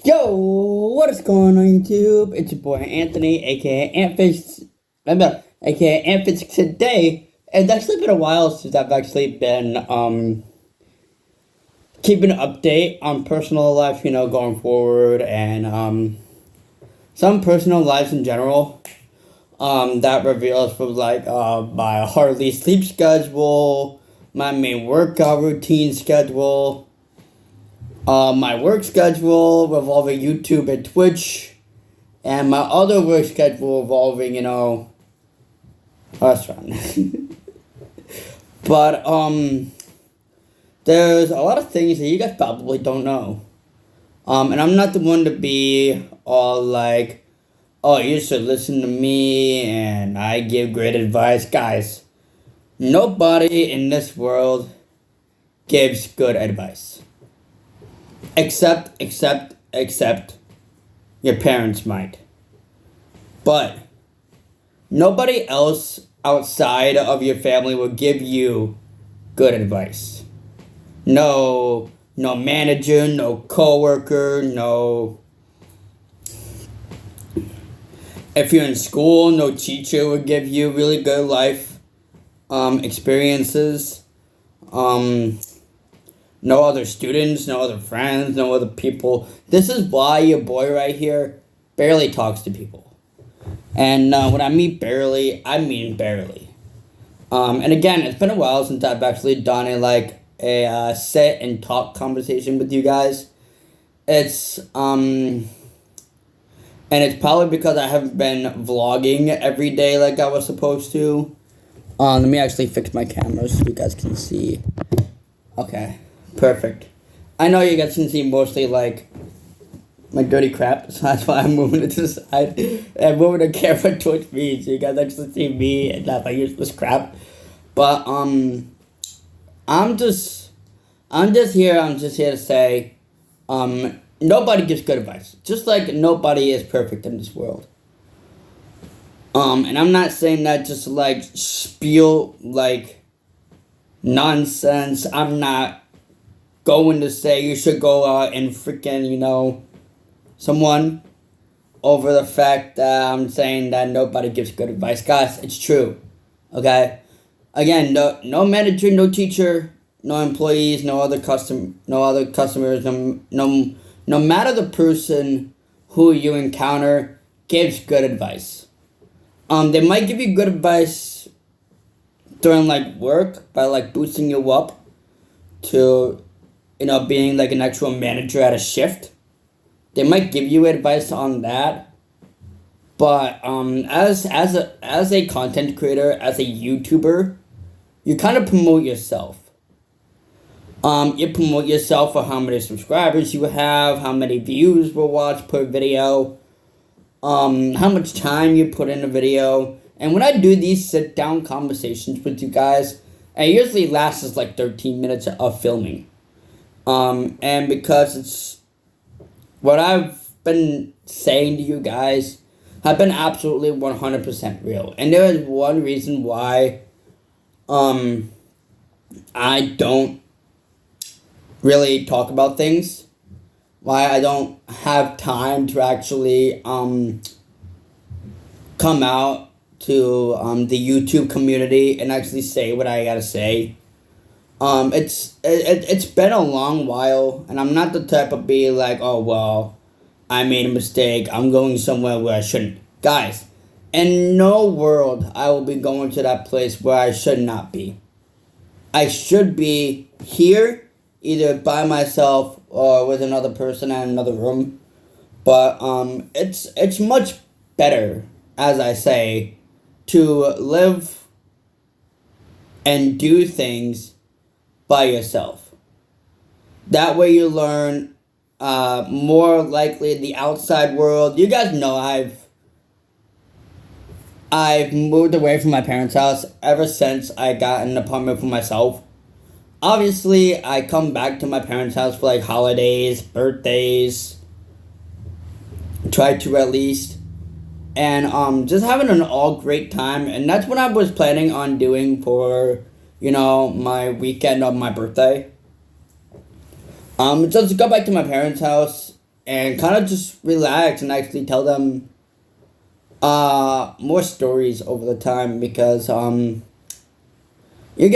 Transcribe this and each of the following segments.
Yo, what is going on YouTube? It's your boy Anthony, aka Antfish, aka Antfish today. It's actually been a while since I've actually been keeping an update on personal life, going forward, and some personal lives in general. That reveals from like my hardly sleep schedule, my main workout routine schedule, my work schedule revolving YouTube and Twitch, and my other work schedule revolving, restaurant. But there's a lot of things that you guys probably don't know. And I'm not the one to be all like, oh, you should listen to me and I give great advice. Guys, nobody in this world gives good advice. Except your parents might. But nobody else outside of your family will give you good advice. No manager, no coworker, no. If you're in school, no teacher will give you really good life experiences. No other students, no other friends, no other people. This is why your boy right here barely talks to people. And when I mean barely, I mean barely. And again, it's been a while since I've actually done a sit and talk conversation with you guys. It's and it's probably because I haven't been vlogging every day like I was supposed to. Let me actually fix my camera so you guys can see. Okay. Perfect. I know you guys can see mostly like my dirty crap, so that's why I'm moving it to the side and moving the camera towards me so you guys actually see me and not my useless crap. But I'm just here to say nobody gives good advice. Just like nobody is perfect in this world. And I'm not saying that just to like spiel like nonsense. I'm not going to say you should go out and freaking, someone over the fact that I'm saying that nobody gives good advice. Guys, it's true. Okay? Again, no manager, no teacher, no employees, no other customers, no matter the person who you encounter gives good advice. They might give you good advice during like work by like boosting you up to being like an actual manager at a shift. They might give you advice on that. But as a content creator, as a YouTuber, you kind of promote yourself. You promote yourself for how many subscribers you have, how many views were watched per video, how much time you put in a video. And when I do these sit down conversations with you guys, it usually lasts like 13 minutes of filming. And because it's what I've been saying to you guys have been absolutely 100% real. And there is one reason why I don't really talk about things. Why I don't have time to actually come out to the YouTube community and actually say what I gotta say. It's been a long while, and I'm not the type of be like, oh well, I made a mistake, I'm going somewhere where I shouldn't. Guys, in no world I will be going to that place where I should not be. I should be here, either by myself or with another person in another room. But it's much better, as I say, to live and do things by yourself. That way you learn more likely the outside world. You guys know I've moved away from my parents' house ever since I got an apartment for myself. Obviously, I come back to my parents' house for like holidays, birthdays. Try to at least. And just having an all great time. And that's what I was planning on doing for my weekend of my birthday. Just go back to my parents' house and kind of just relax and actually tell them more stories over the time, because you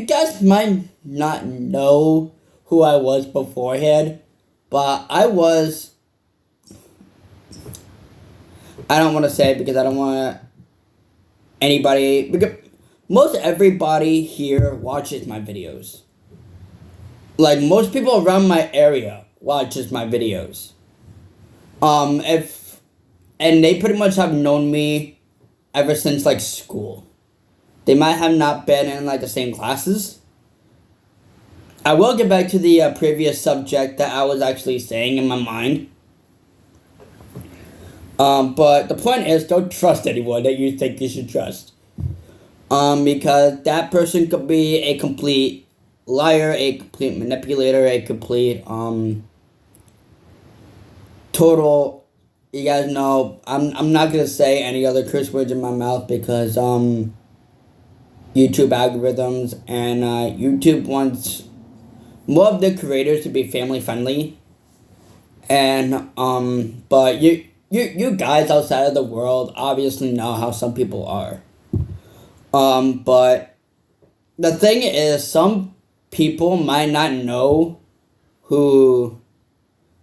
guys might not know who I was beforehand, but I don't want to say it because I don't want anybody, because most everybody here watches my videos. Like, most people around my area watches my videos. If and they pretty much have known me ever since like school. They might have not been in like the same classes. I will get back to the previous subject that I was actually saying in my mind. But the point is, don't trust anyone that you think you should trust. Because that person could be a complete liar, a complete manipulator, a complete, total, you guys know, I'm not gonna say any other curse words in my mouth because, YouTube algorithms and, YouTube wants more of the creators to be family friendly. And, but you guys outside of the world obviously know how some people are. But the thing is, some people might not know who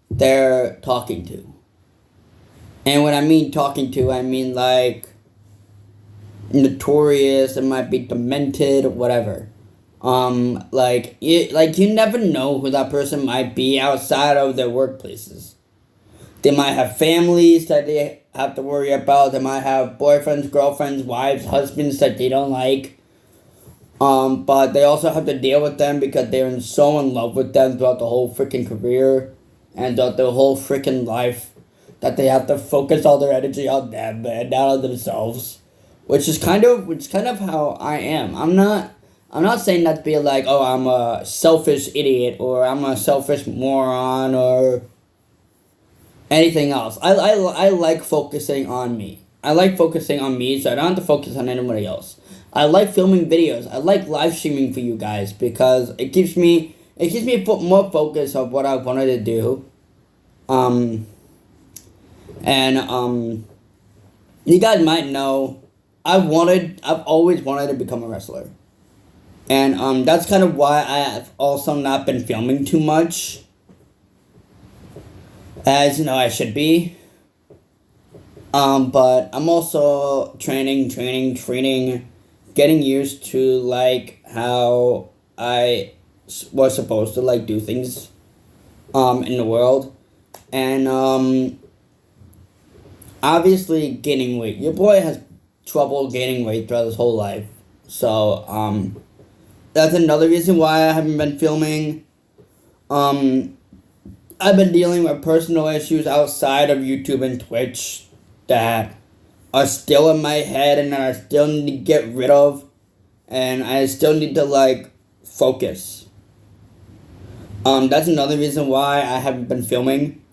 they're talking to. And when I mean talking to, I mean like notorious, it might be demented, whatever. You never know who that person might be outside of their workplaces. They might have families that they have to worry about. They might have boyfriends, girlfriends, wives, husbands that they don't like. But they also have to deal with them because they're so in love with them throughout the whole freaking career and throughout their whole freaking life, that they have to focus all their energy on them and not on themselves. Which is kind of how I am. I'm not saying that to be like, oh, I'm a selfish idiot or I'm a selfish moron or anything else. I like focusing on me. I like focusing on me, so I don't have to focus on anybody else. I like filming videos. I like live streaming for you guys because it gives me more focus of what I wanted to do. You guys might know I've always wanted to become a wrestler. And that's kind of why I have also not been filming too much, as you know I should be. But I'm also training, getting used to like how I was supposed to like do things in the world. And obviously gaining weight. Your boy has trouble gaining weight throughout his whole life. So that's another reason why I haven't been filming. I've been dealing with personal issues outside of YouTube and Twitch that are still in my head and that I still need to get rid of. And I still need to like focus. That's another reason why I haven't been filming.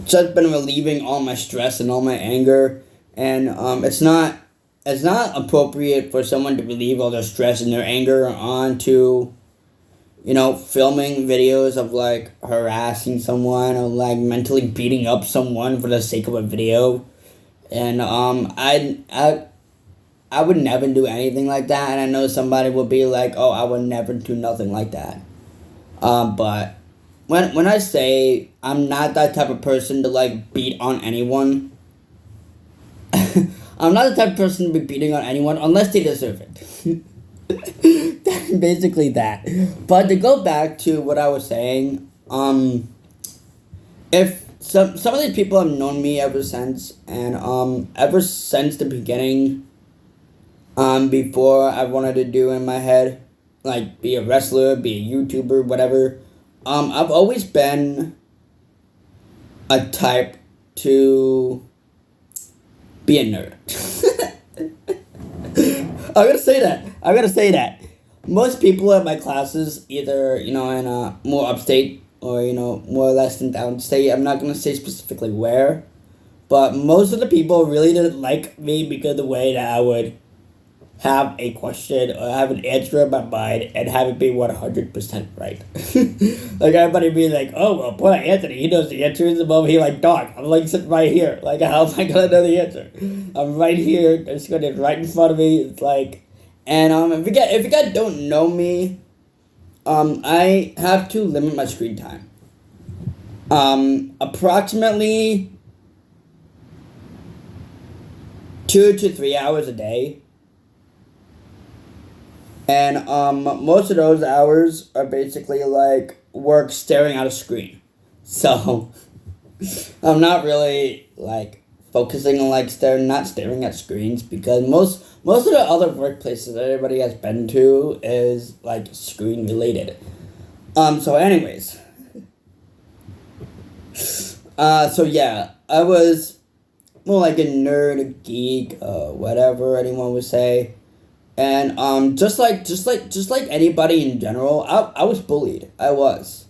Just been relieving all my stress and all my anger, and it's not appropriate for someone to relieve all their stress and their anger onto, filming videos of like harassing someone or like mentally beating up someone for the sake of a video. And I would never do anything like that, and I know somebody would be like, oh, I would never do nothing like that. But when I say I'm not that type of person to like beat on anyone, I'm not the type of person to be beating on anyone unless they deserve it. Basically that. But to go back to what I was saying, if some of these people have known me ever since, and ever since the beginning, before I wanted to do in my head, like be a wrestler, be a YouTuber, whatever, I've always been a type to be a nerd. I'm gonna say that. Most people in my classes, either, in a more upstate or, more or less in downstate, I'm not gonna say specifically where, but most of the people really didn't like me because of the way that I would have a question or have an answer in my mind and have it be 100% right. Like everybody be like, oh well, poor Anthony, he knows the answer in the moment. He like, dog, I'm like sitting right here. Like how am I gonna know the answer? I'm right here. It's gonna be right in front of me. It's like, and if you guys don't know me, I have to limit my screen time. Approximately 2 to 3 hours a day. And most of those hours are basically like work staring at a screen. So I'm not really like focusing on like not staring at screens because most of the other workplaces that everybody has been to is like screen related. So anyways. So yeah, I was more like a nerd, a geek, whatever anyone would say. And just like anybody in general, I was bullied. I was.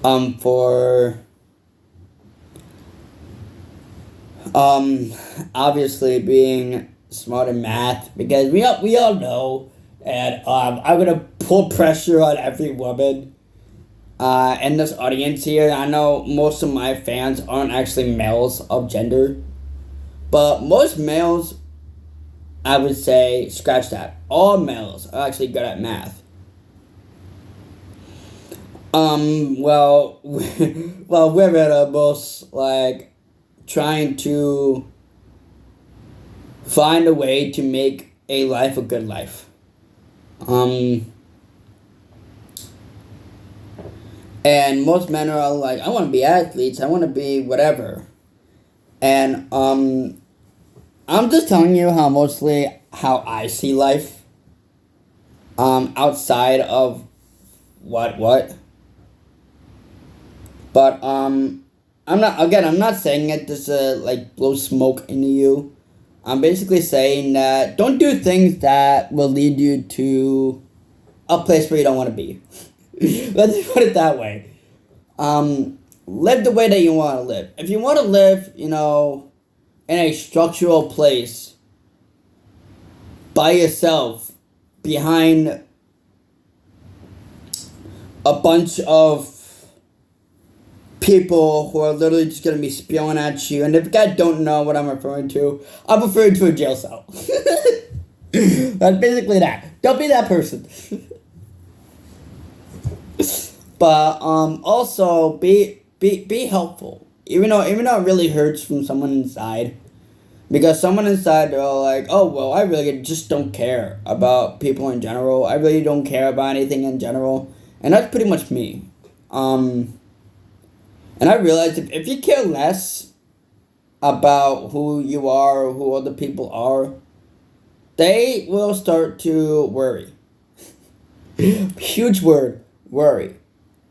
For obviously being smart in math because we all know, and I'm gonna pull pressure on every woman in this audience here. I know most of my fans aren't actually males of gender, but most males, I would say, scratch that. All males are actually good at math. Well, well, women are most like trying to find a way to make a life a good life. Um, and most men are like, I want to be athletes. I want to be whatever. And I'm just telling you how I see life. Outside of what. But I'm not saying it just to like blow smoke into you. I'm basically saying that don't do things that will lead you to a place where you don't want to be. Let's put it that way. Live the way that you want to live. If you want to live, in a structural place by yourself behind a bunch of people who are literally just going to be spewing at you. And if you guys don't know what I'm referring to, I'm referring to a jail cell. That's basically that. Don't be that person. But also be helpful. Even though it really hurts from someone inside. Because someone inside, they're all like, oh, well, I really just don't care about people in general. I really don't care about anything in general. And that's pretty much me. And I realized if you care less about who you are or who other people are, they will start to worry. Huge word, worry.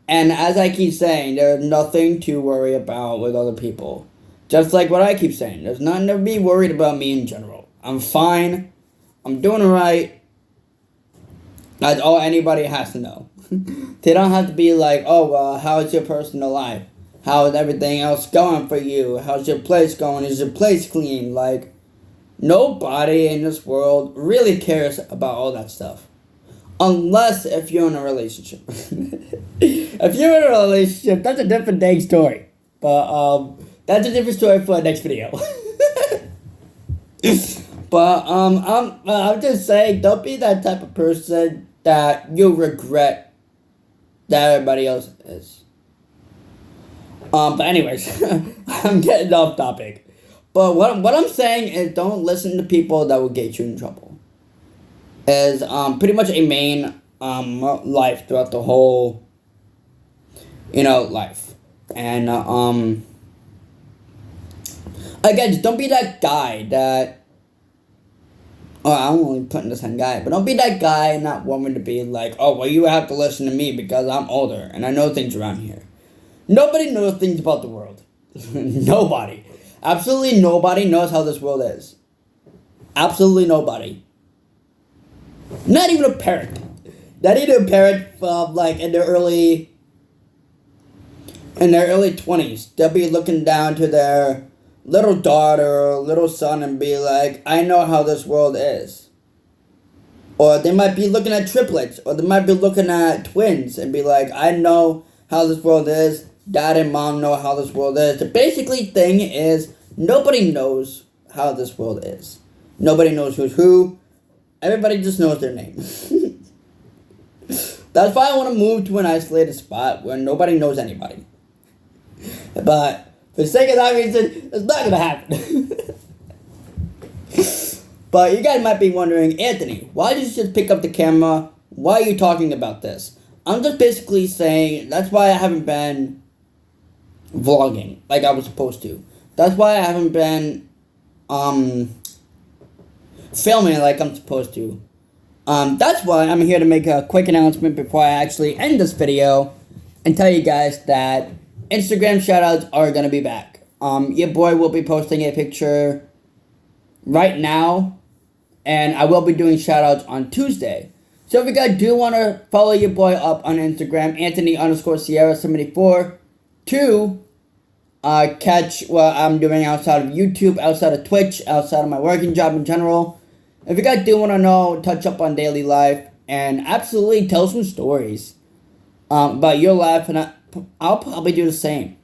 And as I keep saying, there's nothing to worry about with other people. Just like what I keep saying, there's nothing to be worried about me in general. I'm fine. I'm doing alright. That's all anybody has to know. They don't have to be like, oh, well, how is your personal life? How is everything else going for you? How's your place going? Is your place clean? Like, nobody in this world really cares about all that stuff. Unless if you're in a relationship. If you're in a relationship, that's a different dang story. But, that's a different story for the next video. But, I'm just saying, don't be that type of person that you'll regret that everybody else is. But anyways, I'm getting off topic. But what I'm saying is don't listen to people that will get you in trouble. Is pretty much a main life throughout the whole life. And again, just don't be that guy that I'm only putting this on guy, but don't be that guy and that woman to be like, oh well, you have to listen to me because I'm older and I know things around here. Nobody knows things about the world. Nobody. Absolutely nobody knows how this world is. Absolutely nobody. Not even a parent. Not even a parent from like in their early 20s. They'll be looking down to their little daughter or little son and be like, I know how this world is. Or they might be looking at triplets, or they might be looking at twins and be like, I know how this world is. Dad and mom know how this world is. The basically thing is, nobody knows how this world is. Nobody knows who's who. Everybody just knows their name. That's why I want to move to an isolated spot where nobody knows anybody. But for the sake of that reason, it's not going to happen. But you guys might be wondering, Anthony, why did you just pick up the camera? Why are you talking about this? I'm just basically saying that's why I haven't been vlogging like I was supposed to. That's why I haven't been filming like I'm supposed to. That's why I'm here to make a quick announcement before I actually end this video and tell you guys that Instagram shoutouts are gonna be back. Your boy will be posting a picture right now, and I will be doing shoutouts on Tuesday. So if you guys do want to follow your boy up on Instagram, Anthony_Sierra74, to catch what I'm doing outside of YouTube, outside of Twitch, outside of my working job in general. If you guys do want to know, touch up on daily life, and absolutely tell some stories about your life, and I'll probably do the same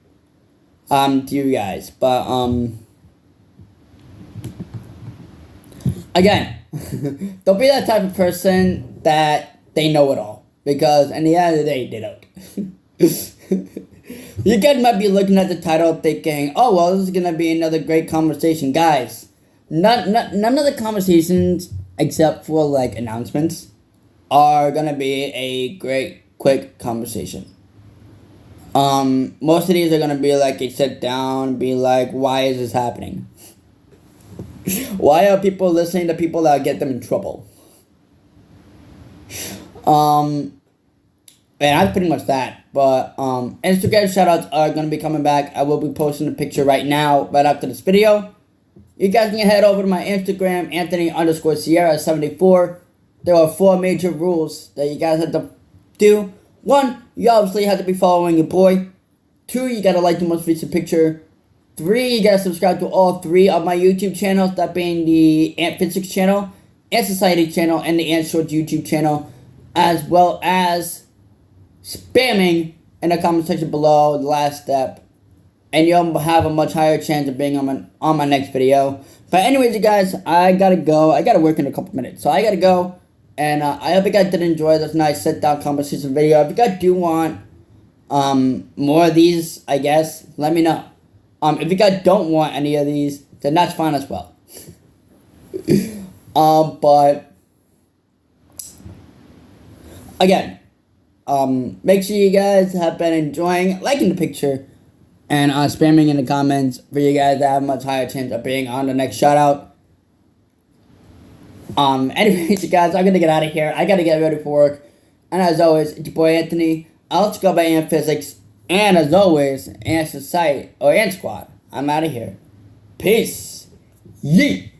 to you guys. But again, don't be that type of person that they know it all, because in the end of the day, they don't. You guys might be looking at the title thinking, oh, well, this is going to be another great conversation. Guys, none of the conversations, except for, like, announcements, are going to be a great, quick conversation. Most of these are going to be like a sit down and be like, why is this happening? Why are people listening to people that get them in trouble? And that's pretty much that. But Instagram shoutouts are going to be coming back. I will be posting a picture right now, right after this video. You guys can head over to my Instagram, Anthony_Sierra74. There are 4 major rules that you guys have to do. 1, you obviously have to be following your boy. 2, you got to like the most recent picture. 3, you got to subscribe to all 3 of my YouTube channels, that being the Ant Physics channel, Ant Society channel, and the Ant Shorts YouTube channel, as well as spamming in the comment section below, the last step, and you'll have a much higher chance of being on my next video. But anyways, you guys, I gotta go. I gotta work in a couple minutes, so I gotta go. And I hope you guys did enjoy this nice sit-down conversation video. If you guys do want more of these, I guess, let me know. If you guys don't want any of these, then that's fine as well. But again, make sure you guys have been enjoying, liking the picture, and spamming in the comments for you guys to have a much higher chance of being on the next shout out. Anyways, you guys, I'm gonna get out of here. I gotta get ready for work. And as always, it's your boy Anthony. I'll go by Ant Physics. And as always, Ant Society, or Ant Squad. I'm out of here. Peace. Yeet.